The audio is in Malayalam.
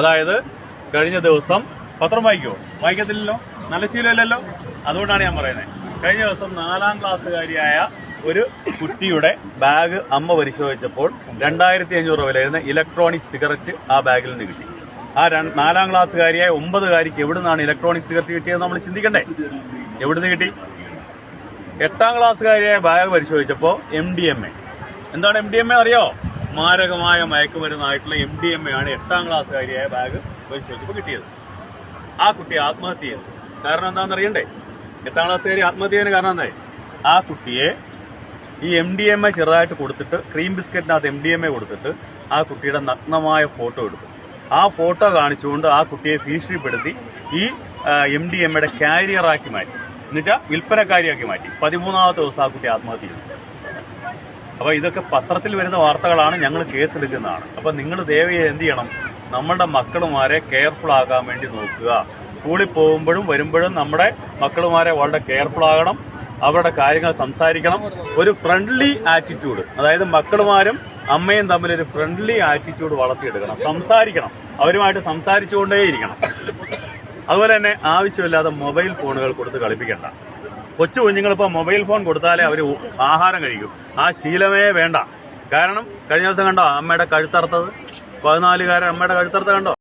അതായത് കഴിഞ്ഞ ദിവസം പത്രം വായിക്കത്തില്ലല്ലോ, നല്ല ശീലമല്ലല്ലോ. അതുകൊണ്ടാണ് ഞാൻ പറയുന്നത്. കഴിഞ്ഞ ദിവസം 4ാം ക്ലാസ്സുകാരിയായ ഒരു കുട്ടിയുടെ ബാഗ് അമ്മ പരിശോധിച്ചപ്പോൾ 2500 വില വരുന്ന ഇലക്ട്രോണിക് സിഗരറ്റ് ആ ബാഗിൽ നിന്ന് കിട്ടി. ആ 4ാം ക്ലാസ്സുകാരിയായ 9കാരിക്ക് എവിടുന്നാണ് ഇലക്ട്രോണിക് സിഗരറ്റ് കിട്ടിയത് നമ്മൾ ചിന്തിക്കണ്ടേ? എവിടുന്ന് കിട്ടി? 8ാം ക്ലാസ്സുകാരിയായ ബാഗ് പരിശോധിച്ചപ്പോൾ MDMA. എന്താണ് MDMA അറിയോ? മാരകമായ മയക്കുമരുന്നായിട്ടുള്ള MDMA ആണ് 8ാം ക്ലാസ്സുകാരിയായ ബാഗ് പരിശോധിച്ചപ്പോൾ കിട്ടിയത്. ആ കുട്ടി ആത്മഹത്യ ചെയ്തു. കാരണം എന്താണെന്ന് അറിയണ്ടേ? 8ാം ക്ലാസ്സുകാരി ആത്മഹത്യ ചെയ്യുന്ന കാരണം എന്തായി? ആ കുട്ടിയെ ഈ MDMA ചെറുതായിട്ട് കൊടുത്തിട്ട്, ക്രീം ബിസ്ക്കറ്റിനകത്ത് MDMA കൊടുത്തിട്ട് ആ കുട്ടിയുടെ നഗ്നമായ ഫോട്ടോ എടുത്തു. ആ ഫോട്ടോ കാണിച്ചുകൊണ്ട് ആ കുട്ടിയെ ഭീഷണിപ്പെടുത്തി ഈ MDMAയുടെ കാരിയറാക്കി മാറ്റി, എന്നുവെച്ചാൽ വിൽപ്പനക്കാരിയാക്കി മാറ്റി. 13ാമത്തെ ദിവസം ആ കുട്ടി ആത്മഹത്യ ചെയ്തു. അപ്പൊ ഇതൊക്കെ പത്രത്തിൽ വരുന്ന വാർത്തകളാണ്, ഞങ്ങൾ കേസെടുക്കുന്നതാണ്. അപ്പൊ നിങ്ങൾ ദയവായി എന്ത് ചെയ്യണം? നമ്മളുടെ മക്കളുമാരെ കെയർഫുൾ ആകാൻ വേണ്ടി നോക്കുക. സ്കൂളിൽ പോകുമ്പോഴും വരുമ്പോഴും നമ്മുടെ മക്കളുമാരെ വളരെ കെയർഫുൾ ആകണം. അവരുടെ കാര്യങ്ങൾ സംസാരിക്കണം. ഒരു ഫ്രണ്ട്ലി ആറ്റിറ്റ്യൂഡ്, അതായത് മക്കളുമാരും അമ്മയും തമ്മിൽ ഒരു ഫ്രണ്ട്ലി ആറ്റിറ്റ്യൂഡ് വളർത്തിയെടുക്കണം. സംസാരിക്കണം, അവരുമായിട്ട് സംസാരിച്ചുകൊണ്ടേയിരിക്കണം. അതുപോലെ തന്നെ ആവശ്യമില്ലാതെ മൊബൈൽ ഫോണുകൾ കൊടുത്ത് കളിപ്പിക്കണ്ട. കൊച്ചു കുഞ്ഞുങ്ങളിപ്പോൾ മൊബൈൽ ഫോൺ കൊടുത്താലേ അവർ ആഹാരം കഴിക്കും. ആ ശീലമേ വേണ്ട. കാരണം കഴിഞ്ഞ ദിവസം കണ്ടോ അമ്മയുടെ കഴുത്തറുത്തത്? 14കാരൻ അമ്മയുടെ കഴുത്തറുത്ത കണ്ടോ?